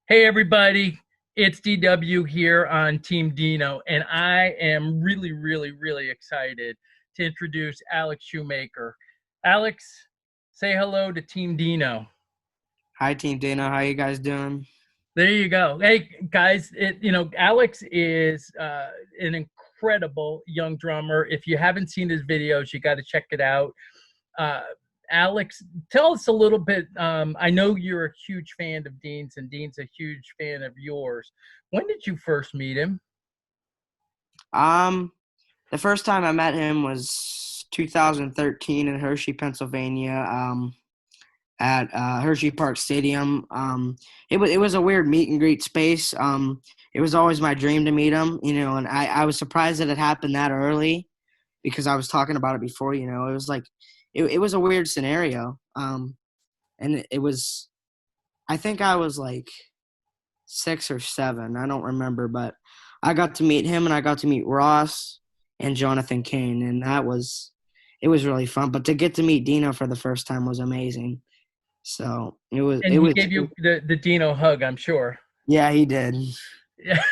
Hey everybody, it's DW here on Team Dino, and I am really excited to introduce Alex Shumaker. Alex, say hello to Team Dino. Hi, Team Dana. How you guys doing? There you go. Hey guys, Alex is an incredible young drummer. If you haven't seen his videos, you got to check it out. Uh, Alex, tell us a little bit. I know you're a huge fan of Dean's, and Dean's a huge fan of yours. When did you first meet him? Um, the first time I met him was 2013 in Hershey, Pennsylvania, at Hershey Park Stadium. It was a weird meet and greet space. It was always my dream to meet him, and I was surprised that it happened that early because I was talking about it before. It was like it was a weird scenario. And it was I think I was like 6 or 7. I don't remember, but I got to meet him and I got to meet Ross and Jonathan Kane, and it was really fun. But to get to meet Dino for the first time was amazing. So And he gave you the Dino hug, I'm sure. yeah, he did. Yeah.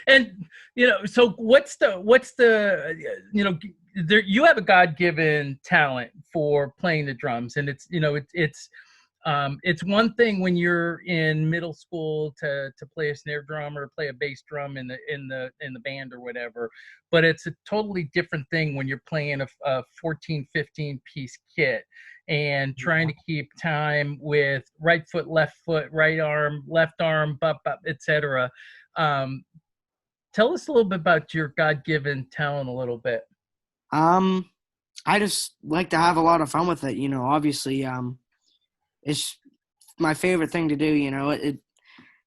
And so what's the there, you have a God-given talent for playing the drums, and it's one thing when you're in middle school to play a snare drum or play a bass drum in the band or whatever, but it's a totally different thing when you're playing a 14, 15 piece kit and trying to keep time with right foot, left foot, right arm, left arm, etc. Um, Tell us a little bit about your God-given talent a little bit. Um, I just like to have a lot of fun with it. Obviously, it's my favorite thing to do.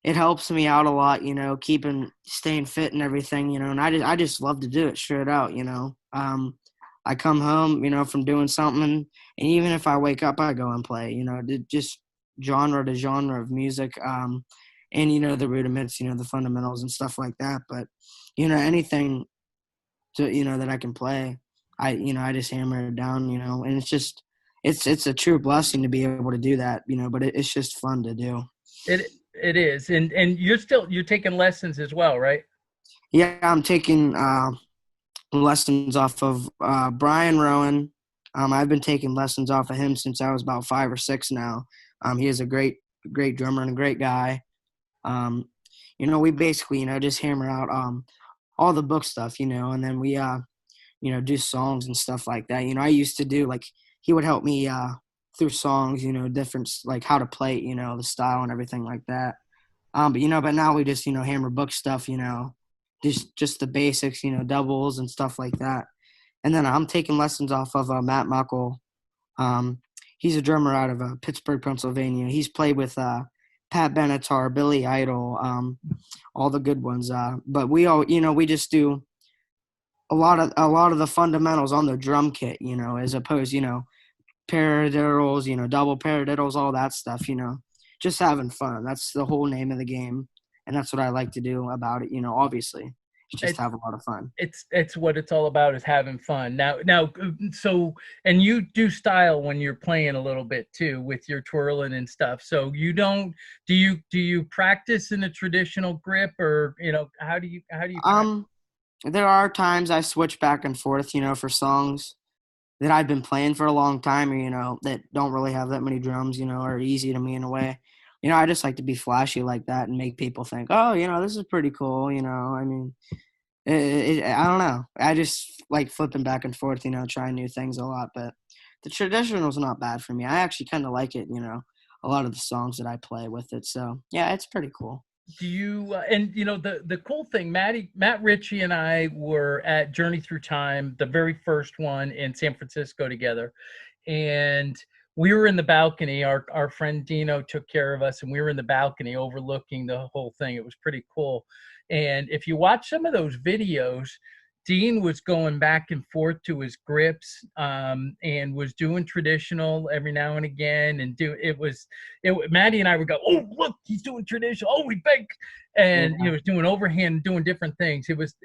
It helps me out a lot. Keeping staying fit and everything. And I just love to do it straight out. I come home, from doing something, and even if I wake up, I go and play. Just genre to genre of music, and the rudiments, the fundamentals and stuff like that. But anything that I can play, I just hammer it down, and it's a true blessing to be able to do that, but it's just fun to do. It is, and you're taking lessons as well, right? Yeah, I'm taking lessons off of Brian Rowan. I've been taking lessons off of him since I was about 5 or 6 now. He is a great drummer and a great guy. Um, we basically, just hammer out all the book stuff, and then we do songs and stuff like that. I used to do like he would help me through songs, different like how to play, the style and everything like that. But now we just hammer book stuff, just the basics, doubles and stuff like that. And then I'm taking lessons off of Matt Muckle. He's a drummer out of Pittsburgh, Pennsylvania. He's played with Pat Benatar, Billy Idol, all the good ones. But we all, we just do a lot of the fundamentals on the drum kit, as opposed, paradiddles, double paradiddles, all that stuff, just having fun. That's the whole name of the game, and that's what I like to do about it. Obviously, just It, have a lot of fun. it's what it's all about, is having fun. Now, so, and you do style when you're playing a little bit too with your twirling and stuff. So you don't do you practice in a traditional grip, or how do you practice? Um, there are times I switch back and forth, for songs that I've been playing for a long time, or that don't really have that many drums, are easy to me in a way. I just like to be flashy like that and make people think, oh, this is pretty cool. I mean, I don't know. I just like flipping back and forth, trying new things a lot. But the traditional's not bad for me. I actually kind of like it, a lot of the songs that I play with it. So yeah, it's pretty cool. Do you and the cool thing, Matt Ritchie and I were at Journey Through Time, the very first one in San Francisco together, and we were in the balcony. Our friend Dino took care of us, and we were in the balcony overlooking the whole thing. It was pretty cool. And if you watch some of those videos, Dean was going back and forth to his grips, and was doing traditional every now and again, and Maddie and I would go, oh look, he's doing traditional, oh we beg, Yeah. and he was doing overhand, doing different things. It was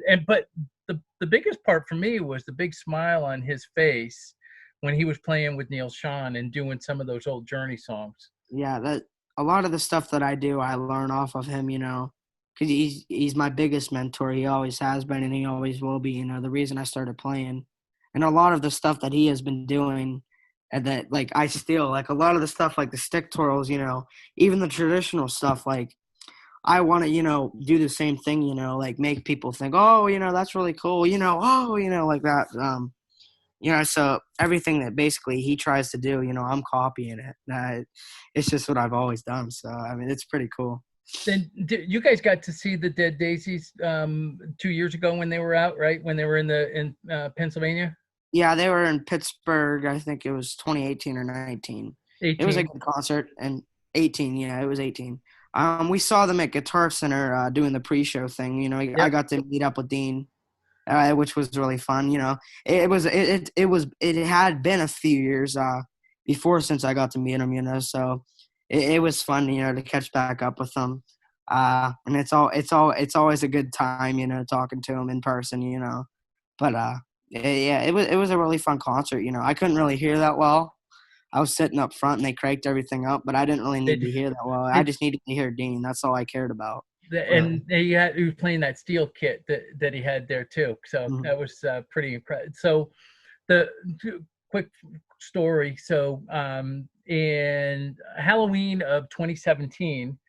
and but the biggest part for me was the big smile on his face when he was playing with Neil Sean and doing some of those old Journey songs. Yeah, that a lot of the stuff that I do, I learn off of him, because he's my biggest mentor. He always has been, and he always will be. The reason I started playing, and a lot of the stuff that he has been doing, and that like I steal, like a lot of the stuff, like the stick twirls, even the traditional stuff, like I want to, do the same thing, like make people think, oh, that's really cool, oh, like that. So everything that basically he tries to do, I'm copying it. It's just what I've always done. So, I mean, it's pretty cool. Then you guys got to see the Dead Daisies 2 years ago when they were out, right? When they were in Pennsylvania? Yeah, they were in Pittsburgh. I think it was 2018 or 19. It was a 18. good concert. And 18, yeah, it was 18. We saw them at Guitar Center doing the pre-show thing. I Yep. got to meet up with Dean, which was really fun. It had been a few years before since I got to meet him. So it was fun, to catch back up with him. And it's always a good time, talking to him in person. But yeah, it was a really fun concert. I couldn't really hear that well. I was sitting up front and they cranked everything up, but I didn't really They, need to hear that well. I they, just needed to hear Dean. That's all I cared about, really. and he was playing that steel kit that he had there too. So Mhm. that was pretty impressive. So the quick story. So in Halloween of 2017,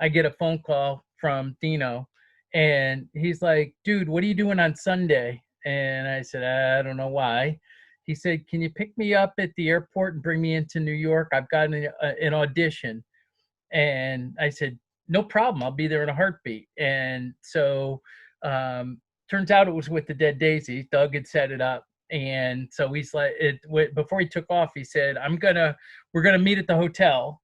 I get a phone call from Dino, and he's like, "Dude, what are you doing on Sunday?" And I said, "I don't know why." He said, "Can you pick me up at the airport and bring me into New York? I've got an audition." And I said, "No problem. I'll be there in a heartbeat." And so turns out it was with the Dead Daisies. Doug had set it up. And so he's like, before he took off, he said, we're gonna meet at the hotel.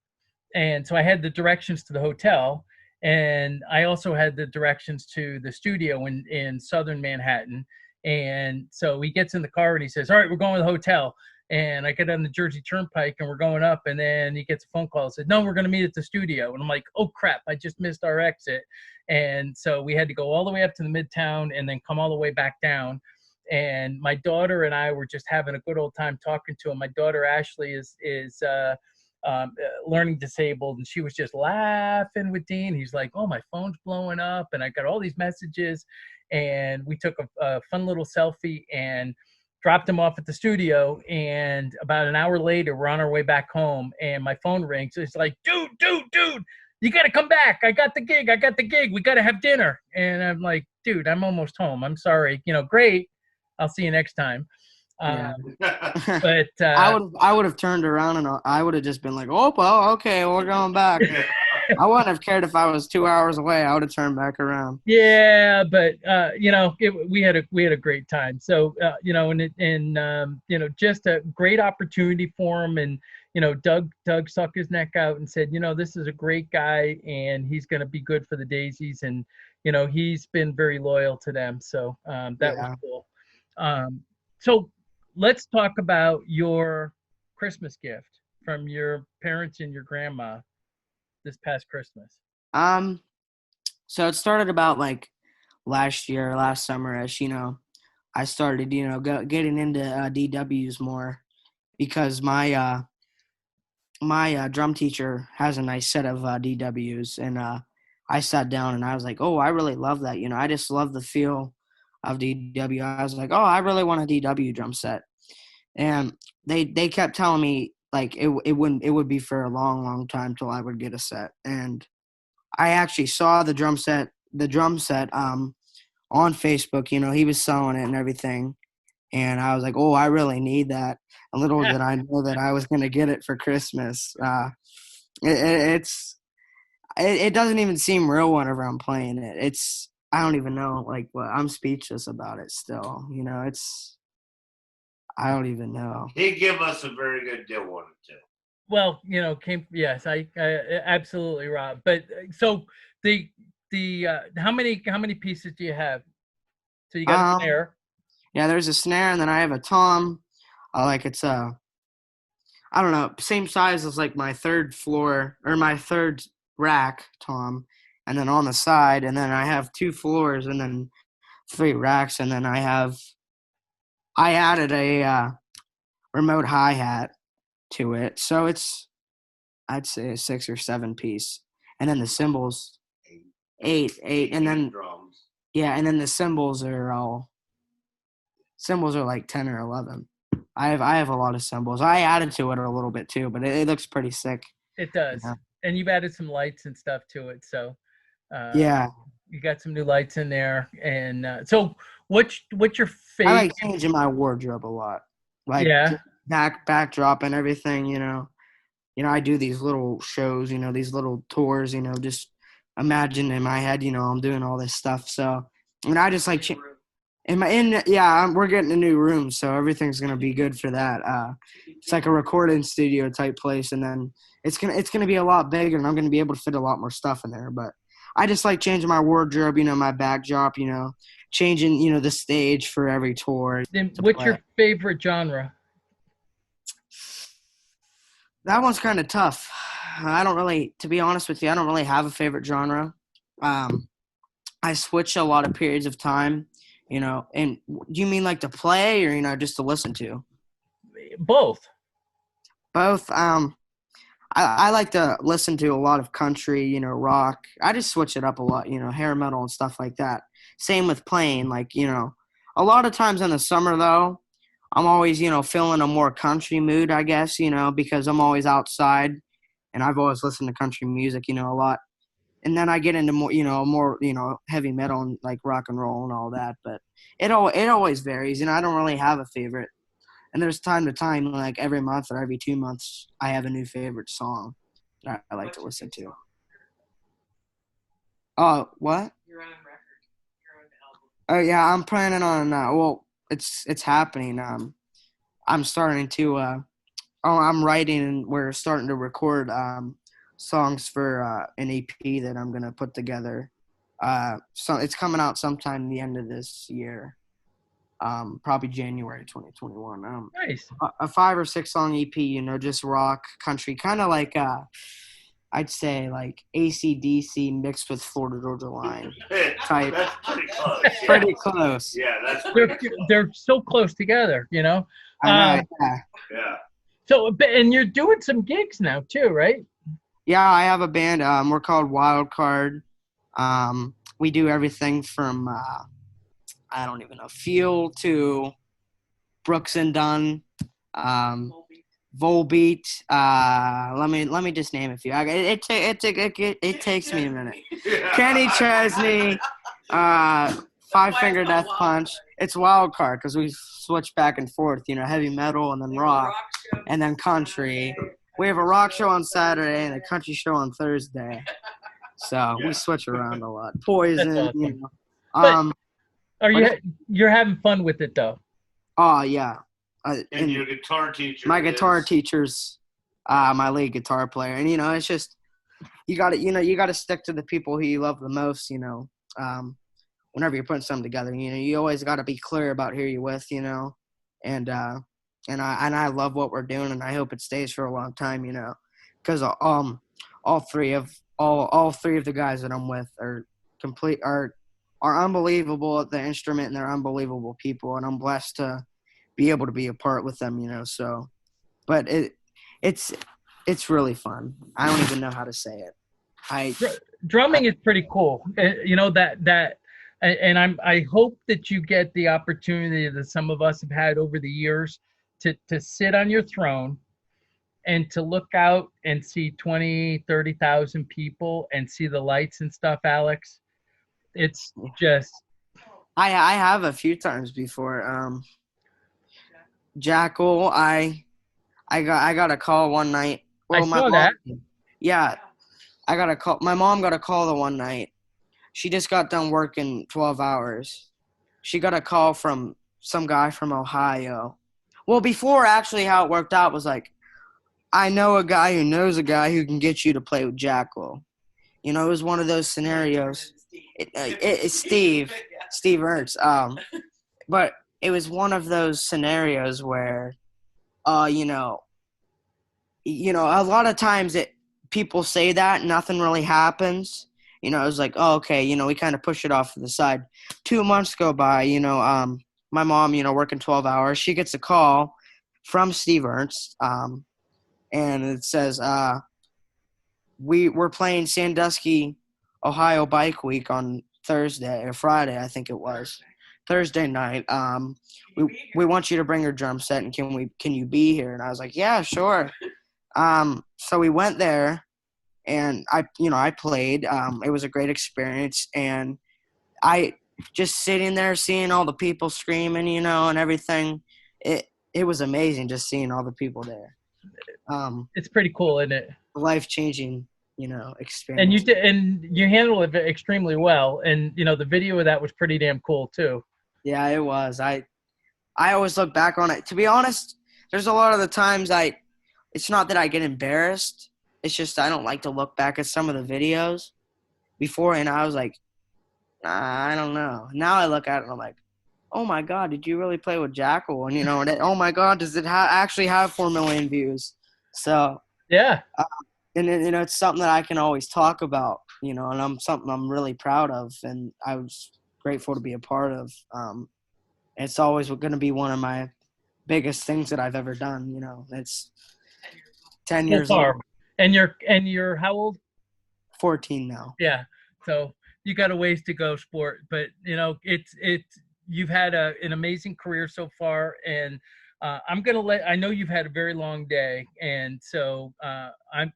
And so I had the directions to the hotel, and I also had the directions to the studio in southern Manhattan. And so he gets in the car and he says, "All right, we're going to the hotel." And I get on the Jersey Turnpike and we're going up, and then he gets a phone call and said, "No, we're going to meet at the studio." And I'm like, "Oh crap, I just missed our exit." And so we had to go all the way up to the Midtown and then come all the way back down. And my daughter and I were just having a good old time talking to him. My daughter Ashley is learning disabled, and she was just laughing with Dean. He's like, "Oh, my phone's blowing up, and I got all these messages." And we took a fun little selfie and dropped him off at the studio. And about an hour later, we're on our way back home, and my phone rings. It's like, dude, you got to come back. I got the gig. We got to have dinner." And I'm like, "Dude, I'm almost home. I'm sorry. Great. I'll see you next time." Yeah. But I would have turned around and I would have just been like, oh, well, okay, we're going back. I wouldn't have cared if I was 2 hours away. I would have turned back around. yeah, but we had a great time. So just a great opportunity for him. And Doug stuck his neck out and said, "This is a great guy, and he's going to be good for the Daisies." And he's been very loyal to them. So that was Yeah. cool. So let's talk about your Christmas gift from your parents and your grandma this past Christmas. Um. So it started about like last summer, as I started, getting into DWs more because my drum teacher has a nice set of DWs, and I sat down and I was like, oh, I really love that. I just love the feel of DW. I was like, oh, I really want a DW drum set, and they kept telling me like it would be for a long time till I would get a set. And I actually saw the drum set on Facebook. He was selling it and everything, and I was like, oh, I really need that. And little did I know that I was going to get it for Christmas. It doesn't even seem real whenever I'm playing it. I don't even know, like, what, I'm speechless about it still. I don't even know. He gave us a very good deal on it too. Well, yes, I absolutely, Rob. But so the how many pieces do you have? So you got a Um, snare. yeah, there's a snare, and then I have a tom. Like it's I don't know, same size as like my third floor or my third rack tom, and then on the side, and then I have two floors, and then three racks, and then I added a remote hi hat to it, so I'd say a 6 or 7 piece, and then the cymbals, eight, and then drums. yeah, and then the cymbals are like 10 or 11. I have a lot of cymbals. I added to it a little bit too, but it looks pretty sick. It does. Yeah. And you've added some lights and stuff to it. So Yeah, you got some new lights in there. And so what's your I favorite? like changing my wardrobe a lot, like Yeah. backdrop and everything. I do these little shows, these little tours. Just imagine in my head, I'm doing all this stuff. So, I just like we're getting a new room, so everything's gonna be good for that. It's like a recording studio type place, and then it's gonna be a lot bigger, and I'm gonna be able to fit a lot more stuff in there. But I just like changing my wardrobe, my backdrop, changing, the stage for every tour. Then what's your favorite genre? That one's kind of tough. To be honest with you, I don't really have a favorite genre. I switch a lot of periods of time, and do you mean like to play or, just to listen to? Both. Both. I like to listen to a lot of country, rock. I just switch it up a lot, hair metal and stuff like that. Same with playing, like, a lot of times in the summer though, I'm always, feeling a more country mood, I guess, because I'm always outside and I've always listened to country music, a lot. And then I get into more, heavy metal and like rock and roll and all that. But it always varies. I don't really have a favorite. And there's time to time, like every month or every 2 months, I have a new favorite song that I like to listen to. Oh, what? You're on record. You're on the album. Oh yeah, I'm planning on. It's happening. I'm starting to. I'm writing and we're starting to record songs for an EP that I'm gonna put together. So it's coming out sometime the end of this year. Probably January 2021. Nice. A 5 or 6 song EP. Just rock, country, kind of like I'd say like AC/DC mixed with Florida Georgia Line type. That's pretty close. Pretty close. Yeah, that's pretty close. They're so close together, I know. Yeah. Yeah. So, and you're doing some gigs now too, right? Yeah, I have a band. We're called Wildcard. We do everything from I don't even know, Feel to Brooks and Dunn, Volbeat. Let me just name a few. It takes me a minute. Yeah. Kenny Chesney, Five Finger Death Punch. It's Wildcard because we switch back and forth. Heavy metal and then rock and then country. We have a rock show on Saturday and a country show on Thursday. So we switch around a lot. Poison, That's awesome. You're having fun with it though? Oh yeah. And your guitar teacher. My guitar teacher's my lead guitar player, and it's just you got to stick to the people who you love the most. Whenever you're putting something together, you always got to be clear about who you're with. And I love what we're doing, and I hope it stays for a long time. Because all three of the guys that I'm with are unbelievable at the instrument, and they're unbelievable people, and I'm blessed to be able to be a part with them, so, but it's really fun. I don't even know how to say it. Drumming is pretty cool. And I hope that you get the opportunity that some of us have had over the years to sit on your throne and to look out and see 20, 30,000 people and see the lights and stuff, Alex. It's just. I have a few times before. Jackal, I got a call one night. Well, I saw that. Yeah, I got a call. My mom got a call the one night. She just got done working 12 hours. She got a call from some guy from Ohio. Well, before actually how it worked out was like, I know a guy who knows a guy who can get you to play with Jackal. It was one of those scenarios. It's Steve Ernst. But it was one of those scenarios where, a lot of times people say that nothing really happens. It was like, oh, okay, we kind of push it off to the side. 2 months go by, my mom, working 12 hours, she gets a call from Steve Ernst, and it says, we were playing Sandusky, Ohio Bike Week on Thursday or Friday, I think it was. Thursday night. We want you to bring your drum set, and can you be here? And I was like, yeah, sure. So we went there, and I played. It was a great experience, and I just sitting there seeing all the people screaming, and everything. It was amazing just seeing all the people there. It's pretty cool, isn't it? Life-changing, experience. And you handled it extremely well, and the video of that was pretty damn cool too. Yeah, it was. I always look back on it. To be honest, there's a lot of the times it's not that I get embarrassed. It's just I don't like to look back at some of the videos before, and I was like, I don't know. Now I look at it and I'm like, oh my God, did you really play with Jackal? And oh my God, does it actually have 4 million views? So yeah, and it's something that I can always talk about, and something I'm really proud of, and I was grateful to be a part of. It's always going to be one of my biggest things that I've ever done. It's 10 years old. And you're how old? 14 now. Yeah. So you got a ways to go, sport, but you've had an amazing career so far, and I know you've had a very long day, and so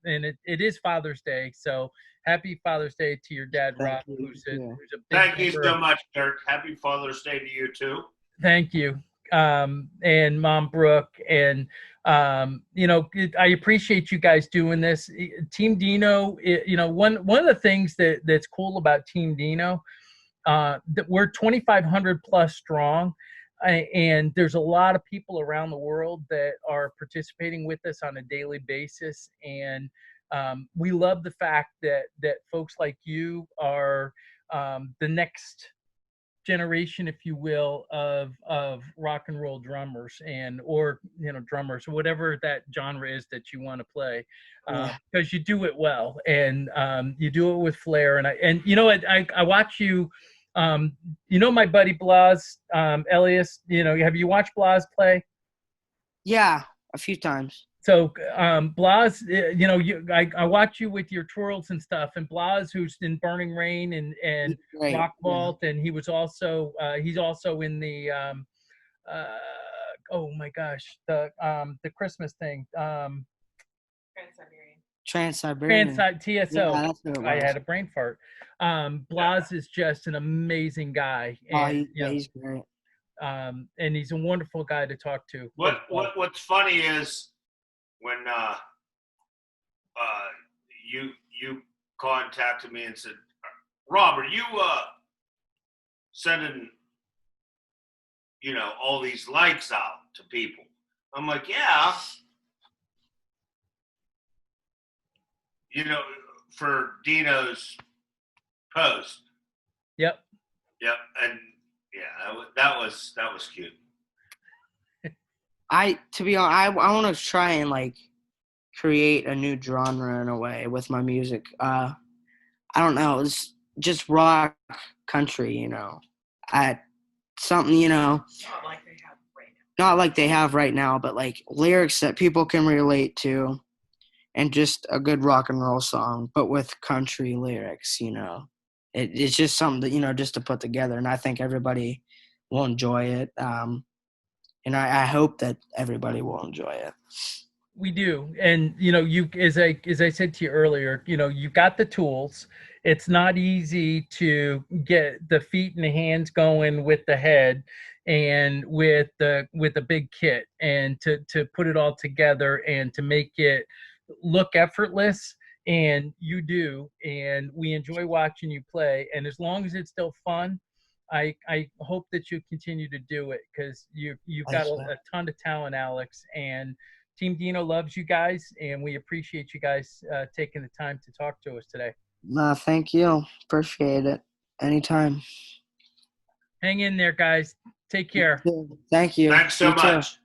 it is Father's Day, so happy Father's Day to your dad, Rob, who's a big Thank you so much, Dirk. Happy Father's Day to you too. Thank you. And Mom Brooke, and I appreciate you guys doing this. Team Dino, one of the things that's cool about Team Dino, that we're 2,500 plus strong, and there's a lot of people around the world that are participating with us on a daily basis, and we love the fact that folks like you are the next generation, if you will, of rock and roll drummers or drummers or whatever that genre is that you want to play, because you do it well, and you do it with flair, and I watch you. My buddy Blas Elias. Have you watched Blas play? Yeah, a few times. So Blas, I watch you with your twirls and stuff, and Blas, who's in Burning Rain and Rock Vault, and he's also in the oh my gosh, the Christmas thing, Trans-Siberian. TSO. Yeah, that's what it was. I had a brain fart. Blas is just an amazing guy. And, he's great. And he's a wonderful guy to talk to. What's funny is when you contacted me and said, Rob, are you sending all these likes out to people? I'm like, yeah. For Dino's post. Yep. And yeah, that was cute. To be honest, I want to try and create a new genre in a way with my music. I don't know, it's just rock country, at something, Not like they have right now. not like they have right now, but lyrics that people can relate to, and just a good rock and roll song, but with country lyrics. It's just something that just to put together, and I think everybody will enjoy it. And I hope that everybody will enjoy it. We do. And, you, as I said to you earlier, you've got the tools. It's not easy to get the feet and the hands going with the head and with the big kit, and to put it all together and to make it look effortless. And you do. And we enjoy watching you play. And as long as it's still fun, I hope that you continue to do it, because you've got a ton of talent, Alex, and Team Dino loves you guys, and we appreciate you guys taking the time to talk to us today. Thank you. Appreciate it. Anytime. Hang in there, guys. Take care. Thank you. Thanks so much.